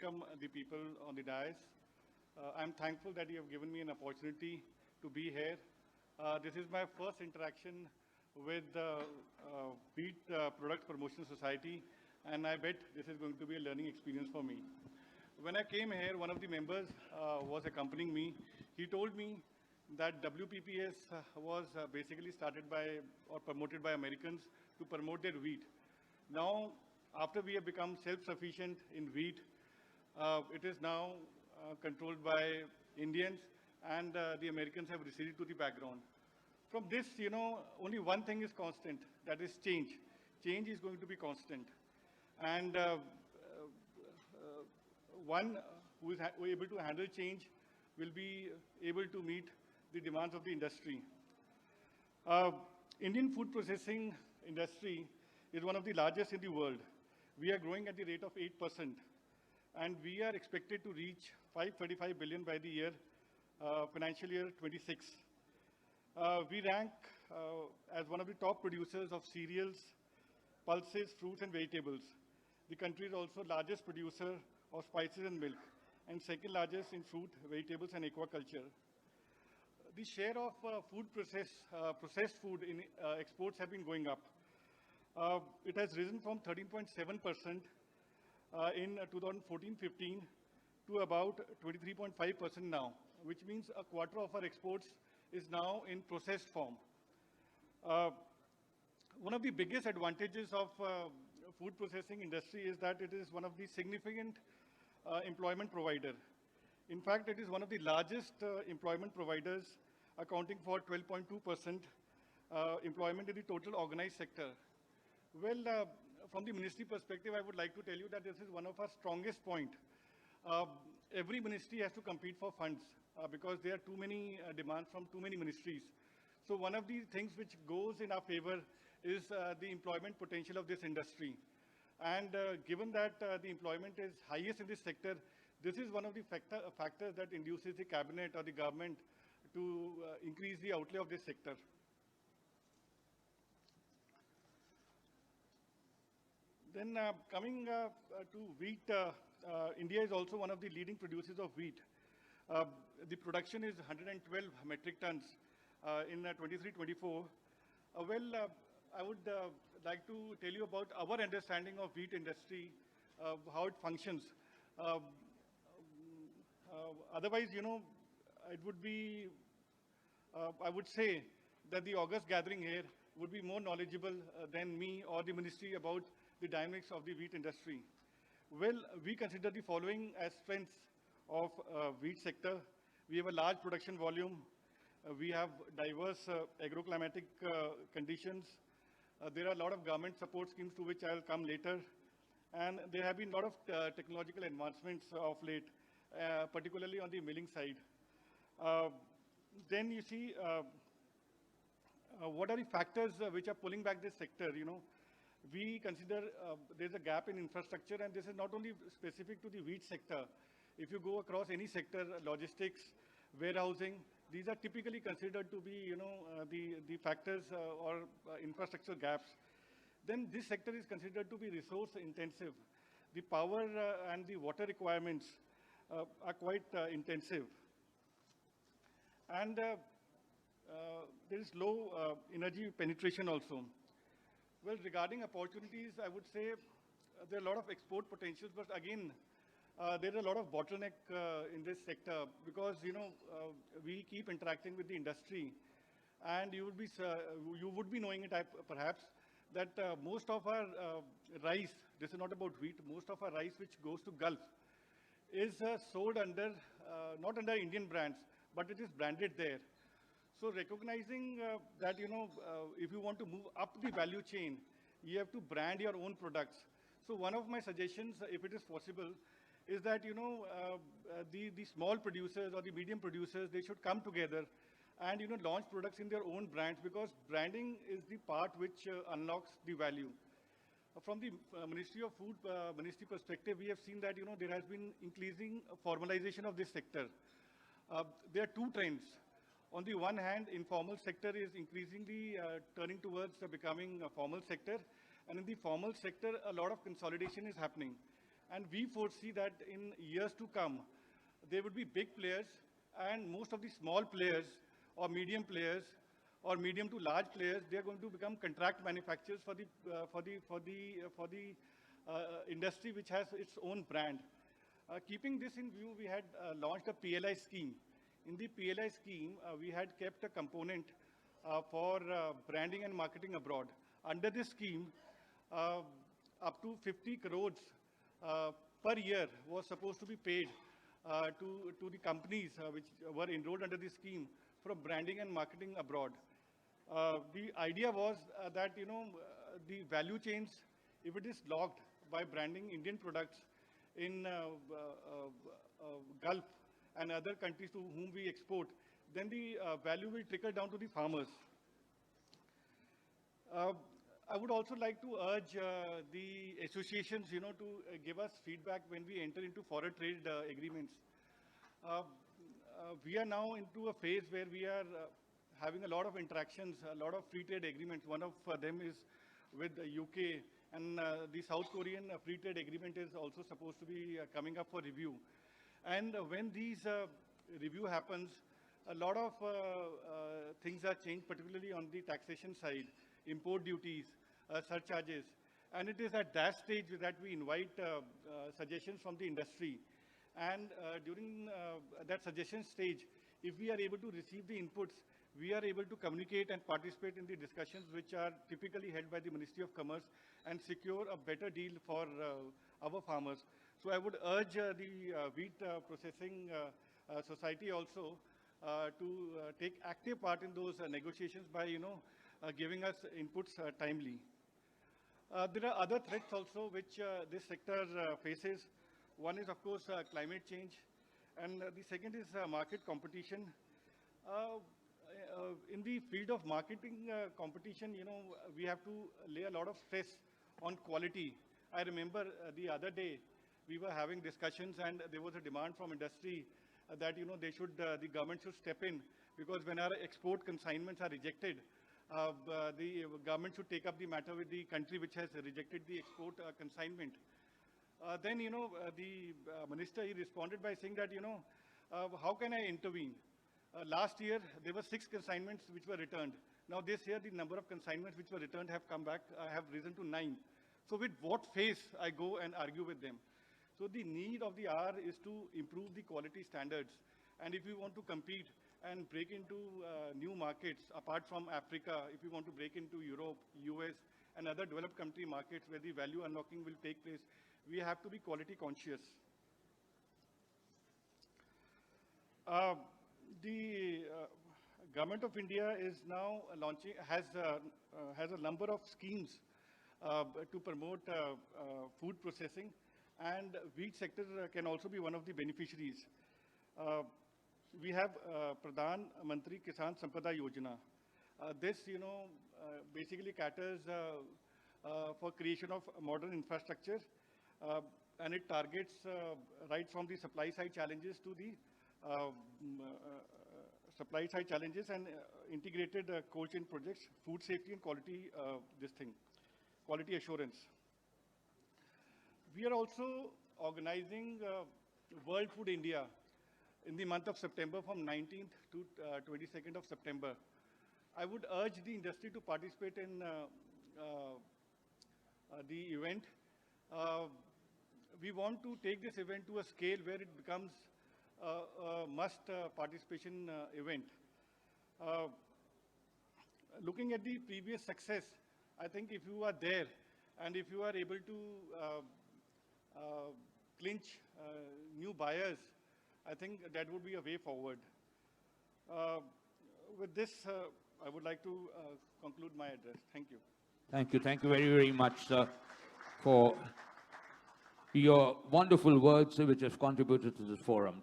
welcome the people on the dais. I'm thankful that you have given me an opportunity to be here. This is my first interaction with the Wheat Product Promotion Society, and I bet this is going to be a learning experience for me. When I came here, one of the members was accompanying me. He told me that WPPS was basically started by or promoted by Americans to promote their wheat. Now, after we have become self-sufficient in wheat, it is now controlled by Indians, and the Americans have receded to the background. From this, only one thing is constant, that is change. Change is going to be constant. And one who is able to handle change will be able to meet the demands of the industry. Indian food processing industry is one of the largest in the world. We are growing at the rate of 8%, and we are expected to reach 535 billion by the year, financial year 26. We rank as one of the top producers of cereals, pulses, fruits, and vegetables. The country is also largest producer of spices and milk, and second largest in fruit, vegetables, and aquaculture. The share of processed food in exports have been going up. It has risen from 13.7% in 2014-15 to about 23.5% now, which means a quarter of our exports is now in processed form. One of the biggest advantages of food processing industry is that it is one of the significant employment provider. In fact, it is one of the largest employment providers, accounting for 12.2% employment in the total organized sector. Well, from the ministry perspective, I would like to tell you that this is one of our strongest point. Every ministry has to compete for funds because there are too many demands from too many ministries. So one of the things which goes in our favor is the employment potential of this industry. And given that the employment is highest in this sector, this is one of the factors that induces the cabinet or the government to increase the outlay of this sector. Then coming to wheat, India is also one of the leading producers of wheat. The production is 112 metric tons in 23-24. I would like to tell you about our understanding of wheat industry, how it functions. Otherwise, it would be, I would say that the August gathering here would be more knowledgeable than me or the ministry about the dynamics of the wheat industry. Well, we consider the following as strengths of wheat sector. We have a large production volume. We have diverse agroclimatic conditions. There are a lot of government support schemes to which I will come later. And there have been a lot of technological advancements of late, particularly on the milling side. Then you see, what are the factors which are pulling back this sector? We consider there's a gap in infrastructure, and this is not only specific to the wheat sector. If you go across any sector, logistics, warehousing, these are typically considered to be, the factors or infrastructure gaps. Then this sector is considered to be resource intensive. The power and the water requirements are quite intensive. And there is low energy penetration also. Well, regarding opportunities, I would say there are a lot of export potentials, but again, there is a lot of bottleneck in this sector because, we keep interacting with the industry, and you would be knowing it perhaps that most of our rice, this is not about wheat, most of our rice which goes to Gulf is sold under, not under Indian brands, but it is branded there. So recognizing that, if you want to move up the value chain, you have to brand your own products. So one of my suggestions, if it is possible, is that, the small producers or the medium producers, they should come together and, launch products in their own brands, because branding is the part which unlocks the value. From the Ministry of Food ministry perspective, we have seen that, there has been increasing formalization of this sector. There are two trends. On the one hand, informal sector is increasingly turning towards becoming a formal sector. And in the formal sector, a lot of consolidation is happening. And we foresee that in years to come, there would be big players, and most of the small players or medium players or medium to large players, they are going to become contract manufacturers for the industry which has its own brand. Keeping this in view, we had launched a PLI scheme. In the PLI scheme, we had kept a component for branding and marketing abroad. Under this scheme, up to 50 crores per year was supposed to be paid to the companies which were enrolled under this scheme for branding and marketing abroad. The idea was that, the value chains, if it is locked by branding Indian products in Gulf and other countries to whom we export, then the value will trickle down to the farmers. I would also like to urge the associations, to give us feedback when we enter into foreign trade agreements. We are now into a phase where we are having a lot of interactions, a lot of free trade agreements. One of them is with the UK, and the South Korean free trade agreement is also supposed to be coming up for review. And when these review happens, a lot of things are changed, particularly on the taxation side, import duties, surcharges. And it is at that stage that we invite suggestions from the industry. And during that suggestion stage, if we are able to receive the inputs, we are able to communicate and participate in the discussions which are typically held by the Ministry of Commerce and secure a better deal for our farmers. So I would urge the wheat processing society also to take active part in those negotiations by, giving us inputs timely. There are other threats also which this sector faces. One is, of course, climate change, and the second is market competition. In the field of marketing competition, we have to lay a lot of stress on quality. I remember the other day we were having discussions, and there was a demand from industry that the government should step in, because when our export consignments are rejected, the government should take up the matter with the country which has rejected the export consignment. Then the minister, he responded by saying that how can I intervene? Last year there were 6 consignments which were returned. Now this year the number of consignments which were returned have come back, have risen to 9. So with what face I go and argue with them? So the need of the hour is to improve the quality standards. And if we want to compete and break into new markets apart from Africa, if we want to break into Europe, US, and other developed country markets where the value unlocking will take place, we have to be quality conscious. The Government of India is now launching, has a number of schemes to promote food processing, and wheat sector can also be one of the beneficiaries. We have Pradhan Mantri Kisan Sampada Yojana. This, basically caters for creation of modern infrastructure, and it targets right from the supply side challenges to the supply side challenges and integrated cold chain projects, food safety and quality, quality assurance. We are also organizing World Food India in the month of September, from 19th to 22nd of September. I would urge the industry to participate in the event. We want to take this event to a scale where it becomes a must participation event. Looking at the previous success, I think if you are there and if you are able to clinch new buyers, I think that would be a way forward. With this, I would like to conclude my address. Thank you. Thank you. Thank you very, very much, sir, for your wonderful words which have contributed to this forum.